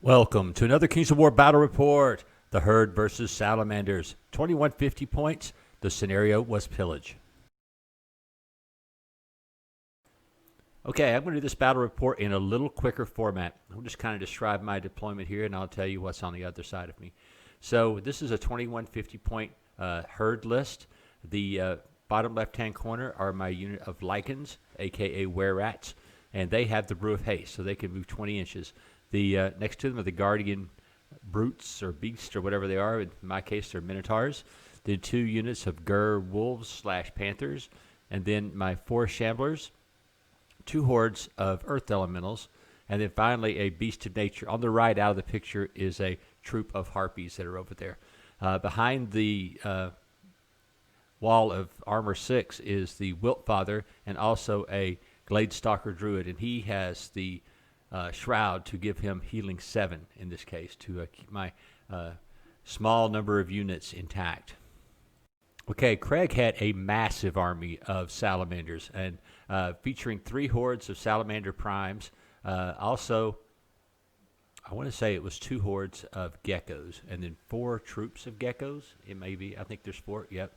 Welcome to another Kings of War battle report. The Herd versus Salamanders. 2150 points. The scenario was pillage. Okay, I'm going to do this battle report in a little quicker format. I'll just kind of describe my deployment here, and I'll tell you what's on the other side of me. So this is a 2150 point herd list. The bottom left-hand corner are my unit of lichens, a.k.a. were-rats, and they have the brew of haste, so they can move 20 inches. The next to them are the guardian brutes or beasts or whatever they are. In my case, they're minotaurs. The 2 units of gur wolves / panthers, and then my 4 shamblers, 2 hordes of earth elementals, and then finally a beast of nature. On the right out of the picture is a troop of harpies that are over there. Behind the wall of armor 6 is the Wiltfather and also a Gladestalker druid, and he has the shroud to give him healing 7 in this case to keep my small number of units intact. Okay, Craig had a massive army of salamanders and featuring 3 hordes of salamander primes. Also, I want to say it was 2 hordes of geckos and then 4 troops of geckos. It may be. I think there's 4. Yep.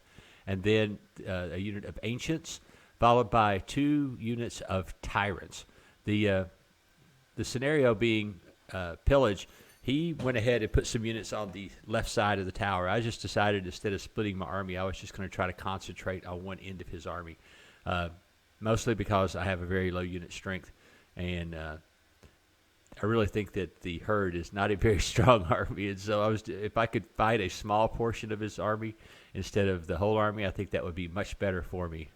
And then a unit of ancients followed by 2 units of tyrants. The scenario being pillage, he went ahead and put some units on the left side of the tower. I just decided instead of splitting my army, I was just going to try to concentrate on one end of his army, mostly because I have a very low unit strength, and I really think that the herd is not a very strong army. And so if I could fight a small portion of his army instead of the whole army, I think that would be much better for me.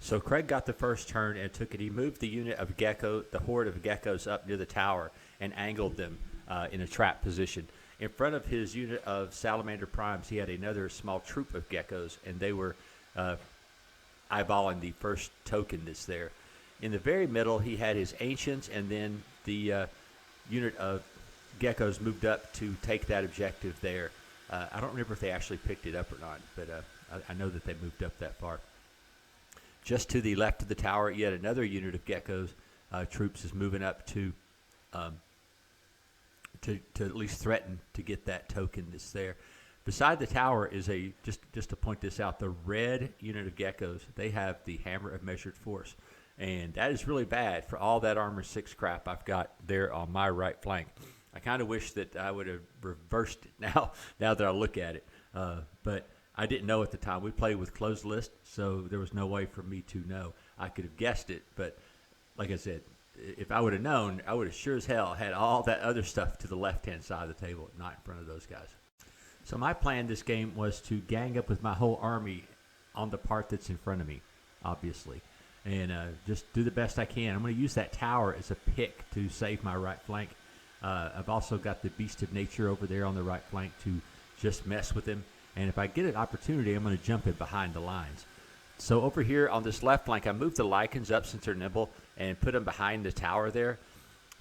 So Craig got the first turn and took it. He moved the unit of the horde of geckos up near the tower and angled them in a trap position. In front of his unit of salamander primes, he had another small troop of geckos, and they were eyeballing the first token that's there. In the very middle, he had his ancients, and then the unit of geckos moved up to take that objective there. I don't remember if they actually picked it up or not, but I know that they moved up that far. Just to the left of the tower, yet another unit of geckos troops is moving up to at least threaten to get that token that's there. Beside the tower is just to point this out, the red unit of geckos. They have the Hammer of Measured Force, and that is really bad for all that armor 6 crap I've got there on my right flank. I kind of wish that I would have reversed it now that I look at it, but I didn't know at the time. We played with closed list, so there was no way for me to know. I could have guessed it, but like I said, if I would have known, I would have sure as hell had all that other stuff to the left-hand side of the table, not in front of those guys. So my plan this game was to gang up with my whole army on the part that's in front of me, obviously, and just do the best I can. I'm going to use that tower as a pick to save my right flank. I've also got the Beast of Nature over there on the right flank to just mess with him. And if I get an opportunity, I'm going to jump in behind the lines. So over here on this left flank, I moved the lichens up since they're nimble and put them behind the tower there.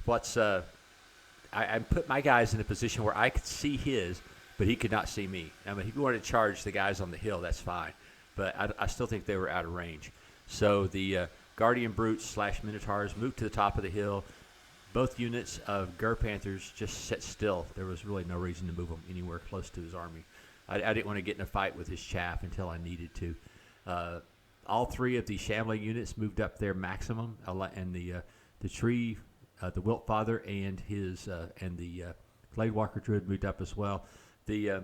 I put my guys in a position where I could see his, but he could not see me. I mean, if you wanted to charge the guys on the hill, that's fine. But I still think they were out of range. So the guardian brutes / minotaurs moved to the top of the hill. Both units of gur panthers just sat still. There was really no reason to move them anywhere close to his army. I didn't want to get in a fight with his chaff until I needed to. All 3 of the shambling units moved up their maximum, and the tree, the Wiltfather, and the Gladewalker Druid moved up as well. I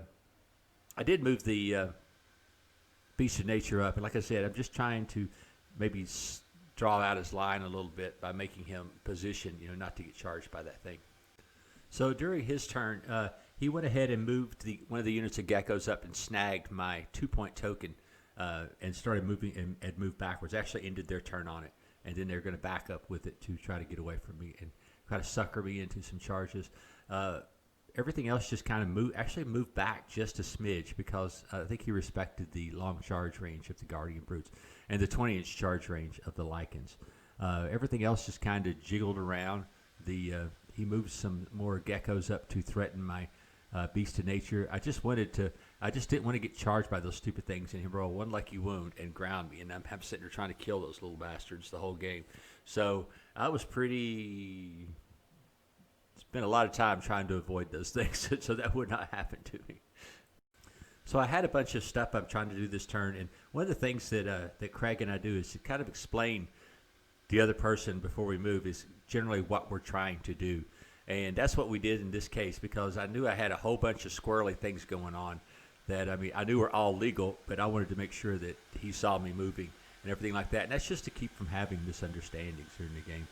did move the Beast of Nature up, and like I said, I'm just trying to maybe draw out his line a little bit by making him position, not to get charged by that thing. So during his turn, he went ahead and moved one of the units of geckos up and snagged my 2-point token and started moving and moved backwards. Actually ended their turn on it, and then they're going to back up with it to try to get away from me and try to sucker me into some charges. Everything else just kind of moved back just a smidge because I think he respected the long charge range of the Guardian Brutes and the 20-inch charge range of the Lichens. Everything else just kind of jiggled around. He moved some more geckos up to threaten my Beast of Nature. I just didn't want to get charged by those stupid things and him roll one lucky wound and ground me, and I'm sitting there trying to kill those little bastards the whole game. So I was pretty spent a lot of time trying to avoid those things so that would not happen to me. So I had a bunch of stuff I'm trying to do this turn, and one of the things that Craig and I do is to kind of explain the other person before we move is generally what we're trying to do. And that's what we did in this case, because I knew I had a whole bunch of squirrely things going on that, I knew were all legal, but I wanted to make sure that he saw me moving and everything like that. And that's just to keep from having misunderstandings during the game.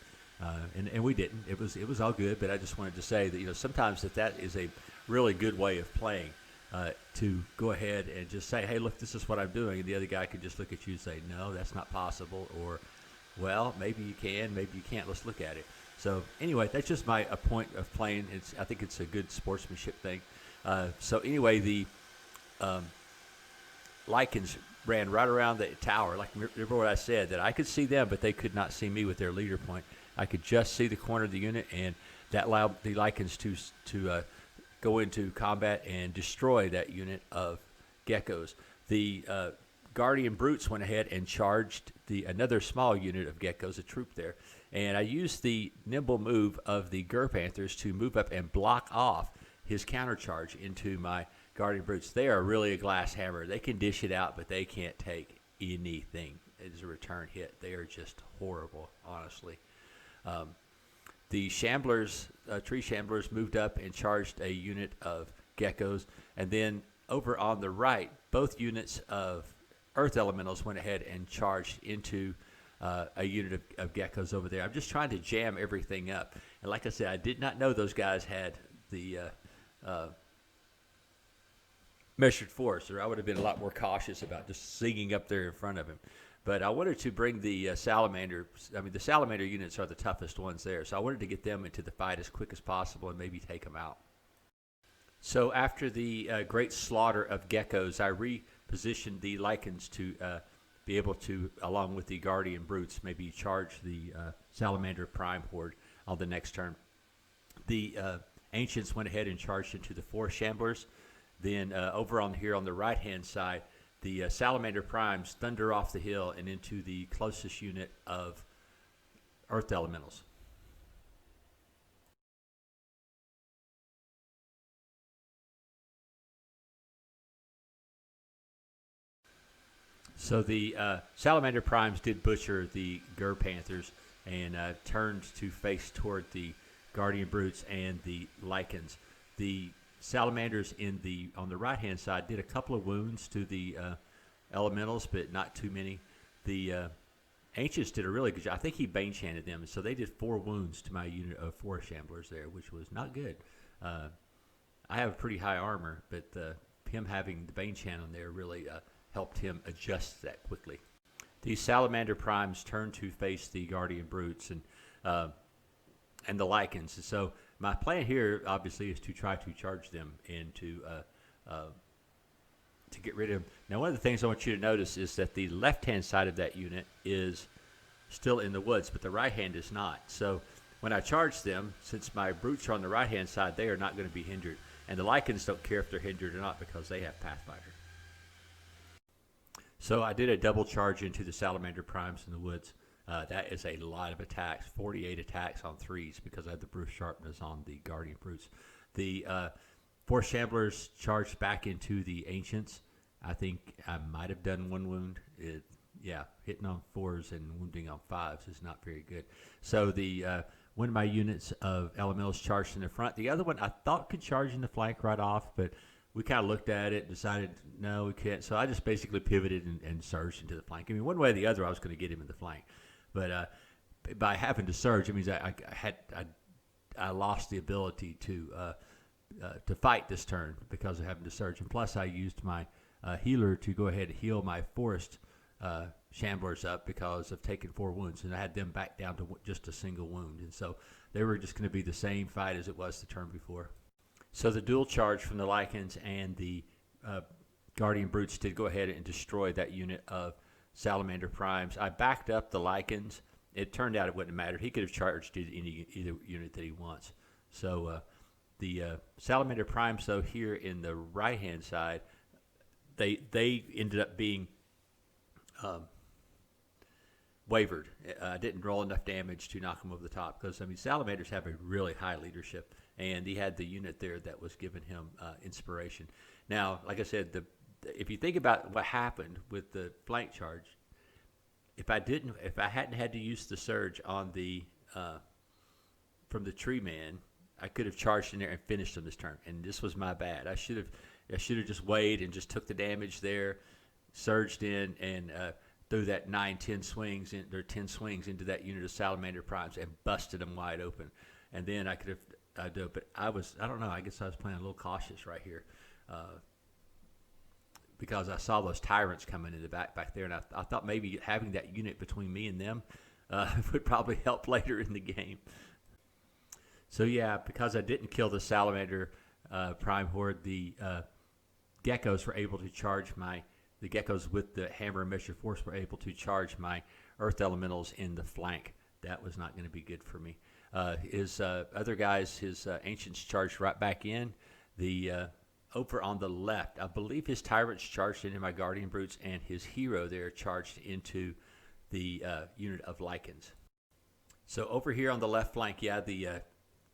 And we didn't. It was all good, but I just wanted to say that, sometimes that is a really good way of playing. To go ahead and just say, hey, look, this is what I'm doing. And the other guy could just look at you and say, no, that's not possible. Or, well, maybe you can, maybe you can't. Let's look at it. So anyway, that's just a point of playing. I think it's a good sportsmanship thing. So anyway, the Lycans ran right around the tower. Like, remember what I said, that I could see them, but they could not see me with their leader point. I could just see the corner of the unit, and that allowed the Lycans to go into combat and destroy that unit of geckos. The Guardian Brutes went ahead and charged another small unit of geckos, a troop there. And I used the nimble move of the Gur Panthers to move up and block off his countercharge into my Guardian Brutes. They are really a glass hammer. They can dish it out, but they can't take anything as a return hit. They are just horrible, honestly. The Shamblers, Tree Shamblers, moved up and charged a unit of geckos. And then over on the right, both units of Earth Elementals went ahead and charged into a unit of geckos over there. I'm just trying to jam everything up. And like I said, I did not know those guys had the measured force, or I would have been a lot more cautious about just singing up there in front of him. But I wanted to bring the Salamander. The Salamander units are the toughest ones there. So I wanted to get them into the fight as quick as possible and maybe take them out. So after the great slaughter of geckos, I repositioned the Lycans to be able to, along with the Guardian Brutes, maybe charge the Salamander Prime Horde on the next turn. The Ancients went ahead and charged into the 4 Shamblers. Then over on here on the right-hand side, the Salamander Primes thunder off the hill and into the closest unit of Earth Elementals. So the Salamander Primes did butcher the Gur Panthers and turned to face toward the Guardian Brutes and the Lycans. The Salamanders on the right-hand side did a couple of wounds to the Elementals, but not too many. The Ancients did a really good job. I think he Bane-chanted them, so they did 4 wounds to my unit of 4 Shamblers there, which was not good. I have pretty high armor, but him having the Bane-chant on there really helped him adjust that quickly. The Salamander Primes turned to face the Guardian Brutes and the Lycans. So my plan here, obviously, is to try to charge them and to get rid of them. Now, one of the things I want you to notice is that the left-hand side of that unit is still in the woods, but the right hand is not. So when I charge them, since my Brutes are on the right-hand side, they are not going to be hindered. And the Lycans don't care if they're hindered or not because they have Pathfinder. So I did a double charge into the Salamander Primes in the woods. That is a lot of attacks, 48 attacks on 3s because I had the Bruce Sharpness on the Guardian Brutes. The 4 Shamblers charged back into the Ancients. I think I might have done 1 wound. Hitting on 4s and wounding on 5s is not very good. So one of my units of Elementals charged in the front. The other one I thought could charge in the flank right off, but we kind of looked at it, decided, no, we can't. So I just basically pivoted and surged into the flank. One way or the other, I was going to get him in the flank. But by having to surge, it means I lost the ability to fight this turn because of having to surge. And plus, I used my healer to go ahead and heal my Forest Shamblers up because of taking 4 wounds. And I had them back down to just a single wound. And so they were just going to be the same fight as it was the turn before. So the dual charge from the Lycans and the Guardian Brutes did go ahead and destroy that unit of Salamander Primes. I backed up the Lycans. It turned out it wouldn't have mattered. He could have charged either unit that he wants. So the Salamander Primes, though, here in the right-hand side, they ended up being wavered. I didn't roll enough damage to knock him over the top because, I mean, Salamanders have a really high leadership, and he had the unit there that was giving him inspiration. Now, like I said, if you think about what happened with the flank charge, if I hadn't had to use the surge on the from the tree man, I could have charged in there and finished him this turn, and this was my bad. I should have just waited and just took the damage there, surged in, and threw that 10 swings into that unit of Salamander primes and busted them wide open, and then I could have done. But I don't know. I guess I was playing a little cautious right here. Because I saw those tyrants coming in the back there, and I thought maybe having that unit between me and them would probably help later in the game. So yeah, because I didn't kill the Salamander Prime Horde, the geckos were able to charge the geckos with the hammer and measure force were able to charge my Earth Elementals in the flank. That was not going to be good for me. His other guys, his Ancients charged right back in. Over on the left, I believe his Tyrants charged into my Guardian Brutes, and his hero there charged into the unit of Lycans. So over here on the left flank, yeah, the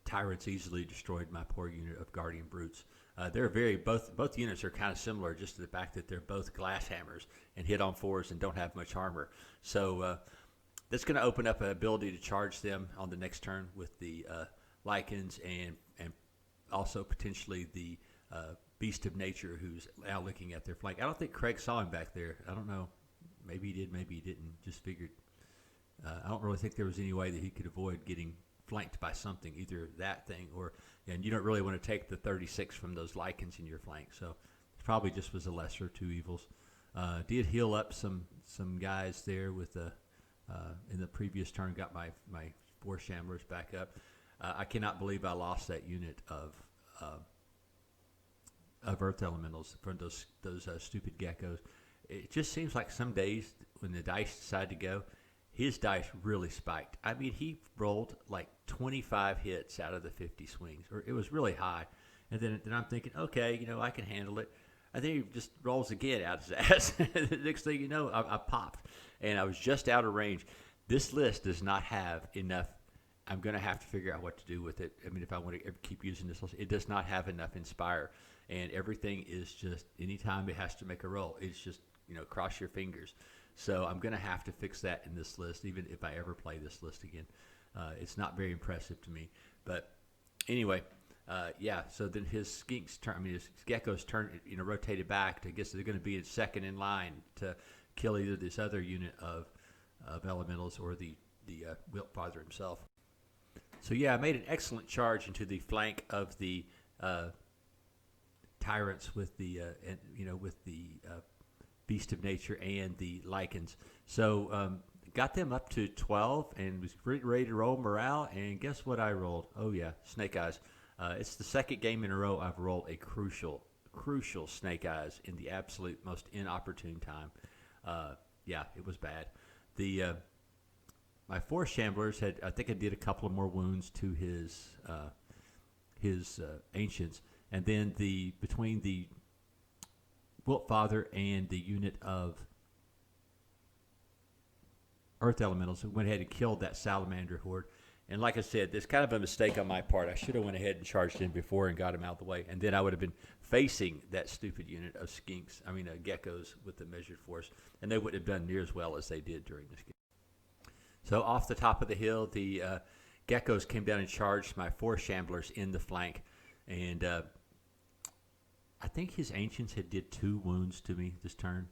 Tyrants easily destroyed my poor unit of Guardian Brutes. Both units are kind of similar, just to the fact that they're both glass hammers and hit on 4s and don't have much armor. So that's going to open up an ability to charge them on the next turn with the Lycans and also potentially the Beast of Nature, who's now looking at their flank. I don't think Craig saw him back there. I don't know. Maybe he did, maybe he didn't. Just figured. I don't really think there was any way that he could avoid getting flanked by something, either that thing or, and you don't really want to take the 36 from those Lycans in your flank. So it probably just was a lesser two evils. Did heal up some guys there with in the previous turn, got my 4 Shamblers back up. I cannot believe I lost that unit of Earth Elementals from those stupid geckos. It just seems like some days when the dice decide to go, his dice really spiked. I mean, he rolled like 25 hits out of the 50 swings, or it was really high. And then I'm thinking, okay, I can handle it. And then he just rolls again out his ass. The next thing you know, I popped, and I was just out of range. This list does not have enough. I'm going to have to figure out what to do with it. I mean, if I want to keep using this list, it does not have enough Inspire. And everything is just, anytime it has to make a roll, it's just, cross your fingers. So I'm going to have to fix that in this list, even if I ever play this list again. It's not very impressive to me. But anyway, yeah, so then his skinks turn, his geckos turn, rotated back to, I guess they're going to be second in line to kill either this other unit of elementals or the Wilt Father himself. So yeah, I made an excellent charge into the flank of the Tyrants with the Beast of Nature and the Lycans. So got them up to 12 and was ready to roll morale. And guess what I rolled? Oh yeah, Snake Eyes. It's the second game in a row I've rolled a crucial Snake Eyes in the absolute most inopportune time. Yeah, it was bad. My 4 Shamblers I think I did a couple of more wounds to his Ancients. And then between the Wilt Father and the unit of Earth Elementals, we went ahead and killed that Salamander Horde. And like I said, there's kind of a mistake on my part. I should have went ahead and charged in before and got him out of the way. And then I would have been facing that stupid unit of geckos with the measured force. And they wouldn't have done near as well as they did during this game. So off the top of the hill, the geckos came down and charged my 4 Shamblers in the flank. And I think his Ancients did 2 wounds to me this turn,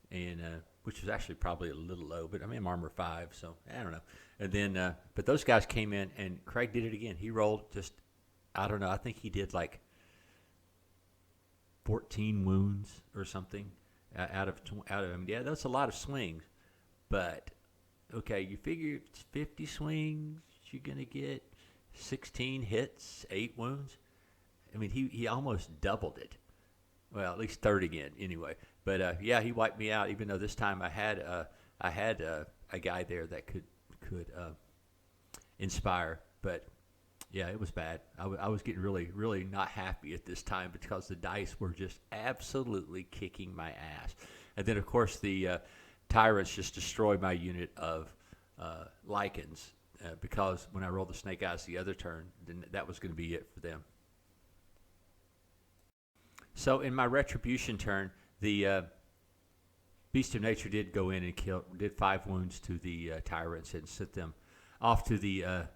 and which was actually probably a little low, but I'm armor 5, so I don't know. And then, but those guys came in, and Craig did it again. He rolled just, I don't know, I think he did like 14 wounds or something out of him. Yeah, that's a lot of swings, but okay, you figure it's 50 swings, you're gonna get 16 hits, 8 wounds. I mean, he almost doubled it. Well, at least third again, anyway. But yeah, he wiped me out. Even though this time I had a guy there that could inspire. But yeah, it was bad. I was getting really not happy at this time because the dice were just absolutely kicking my ass. And then of course the tyrants just destroy my unit of lichens because when I rolled the snake eyes the other turn, then that was going to be it for them. So in my retribution turn, the Beast of Nature did go in and did 5 wounds to the tyrants and sent them off to the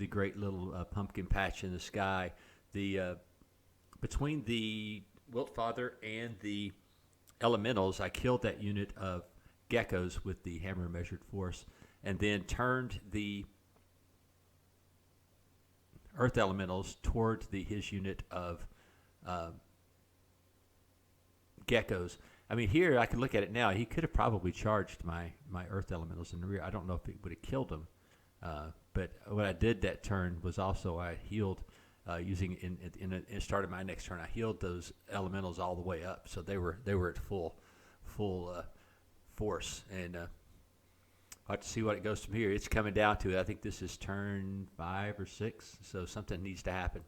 great little pumpkin patch in the sky. Between the Wiltfather and the elementals, I killed that unit of geckos with the hammer measured force, and then turned the earth elementals toward his unit of geckos. I mean, here I can look at it now. He could have probably charged my earth elementals in the rear. I don't know if it would have killed them, but what I did that turn was also I healed using in start of my next turn. I healed those elementals all the way up, so they were at full force, and I'll have to see what it goes from here. It's coming down to it. I think this is turn 5 or 6, so something needs to happen.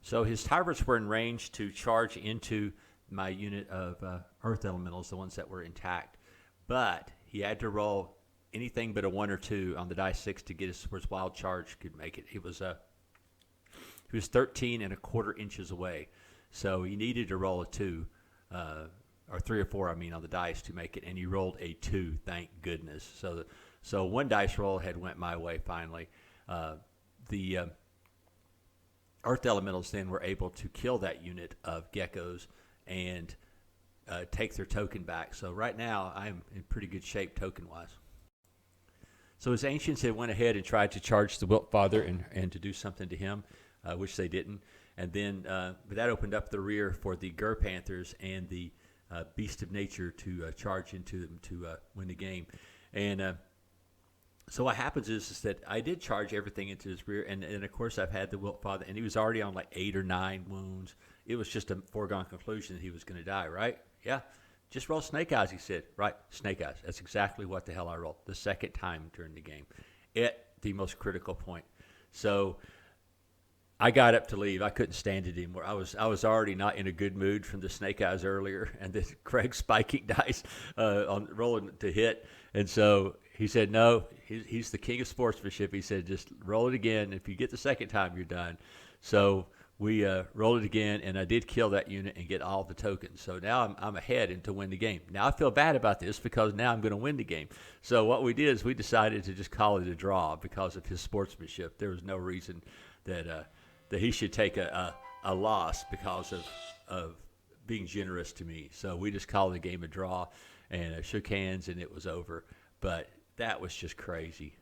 So his tyrants were in range to charge into my unit of earth elementals, the ones that were intact, but he had to roll anything but a 1 or 2 on the die 6 to get his wild charge could make it. He was 13 1/4 inches away, so he needed to roll a 2 or 3 or 4, I mean, on the dice to make it, and he rolled a 2. Thank goodness. So one dice roll had went my way finally. The earth elementals then were able to kill that unit of geckos and take their token back. So right now I'm in pretty good shape token-wise. So his ancients had went ahead and tried to charge the Wiltfather and to do something to him, which they didn't. And then but that opened up the rear for the Gur Panthers and the Beast of Nature to charge into them to win the game. And so what happens is that I did charge everything into his rear, and of course I've had the Wiltfather, and he was already on like 8 or 9 wounds. It was just a foregone conclusion that he was going to die, right? Yeah, just roll snake eyes, he said. Right, snake eyes. That's exactly what the hell I rolled the second time during the game at the most critical point. So I got up to leave. I couldn't stand it anymore. I was already not in a good mood from the snake eyes earlier, and then Craig spiking dice on rolling to hit, and so he said, no, he's the king of sportsmanship. He said, just roll it again. If you get the second time, you're done. So we rolled it again, and I did kill that unit and get all the tokens. So now I'm ahead and to win the game. Now I feel bad about this because now I'm going to win the game. So what we did is we decided to just call it a draw because of his sportsmanship. There was no reason that he should take a loss because of being generous to me. So we just called the game a draw and shook hands, and it was over. But that was just crazy.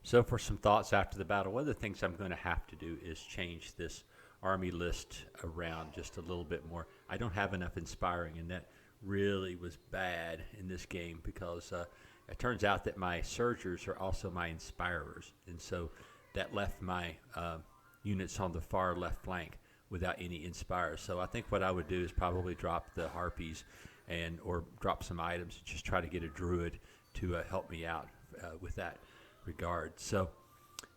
So for some thoughts after the battle, one of the things I'm going to have to do is change this army list around just a little bit more. I don't have enough inspiring, and that really was bad in this game because it turns out that my surgers are also my inspirers, and so that left my units on the far left flank without any inspirers. So I think what I would do is probably drop the harpies or drop some items and just try to get a druid to help me out with that regard. So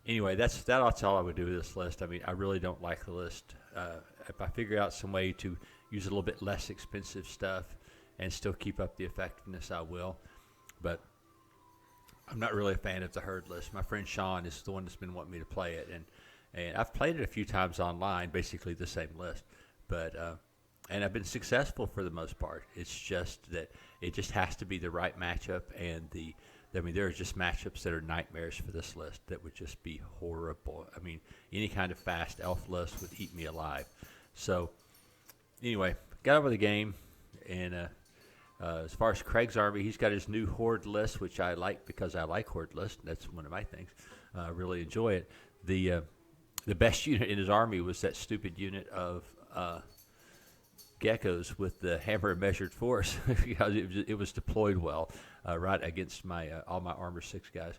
anyway, that's all I would do with this list. I mean, I really don't like the list. If I figure out some way to use a little bit less expensive stuff and still keep up the effectiveness, I will. But I'm not really a fan of the herd list. My friend Sean is the one that's been wanting me to play it, and I've played it a few times online, basically the same list. But and I've been successful for the most part. It's just that it just has to be the right matchup, and there are just matchups that are nightmares for this list that would just be horrible. I mean, any kind of fast elf list would eat me alive. So anyway, got over the game, and as far as Craig's army, he's got his new horde list, which I like because I like horde list. That's one of my things. I really enjoy it. The best unit in his army was that stupid unit of geckos with the hammer measured force because it was deployed well right against all my armor 6 guys,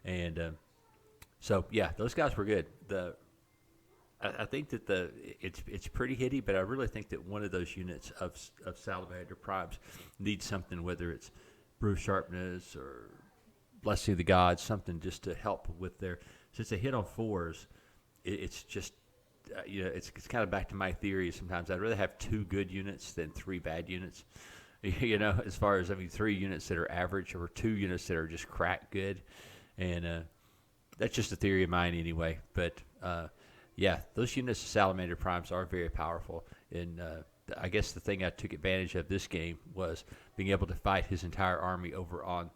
and so yeah, those guys were good. I think that it's pretty hitty, but I really think that one of those units of Salamander Primes needs something, whether it's brew sharpness or blessing of the gods, something just to help with their. Since they hit on fours, it's just it's kind of back to my theory. Sometimes I'd rather have 2 good units than 3 bad units. As far as 3 units that are average or 2 units that are just crack good, and that's just a theory of mine anyway. But yeah, those units of Salamander Primes are very powerful, and I guess the thing I took advantage of this game was being able to fight his entire army over on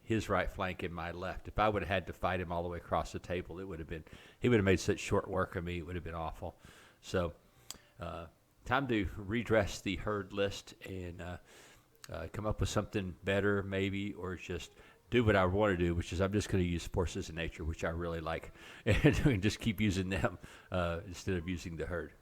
his right flank and my left. If I would have had to fight him all the way across the table, he would have made such short work of me. It would have been awful. So time to redress the herd list and come up with something better maybe, or just do what I want to do, which is I'm just going to use forces of nature, which I really like, and just keep using them instead of using the herd.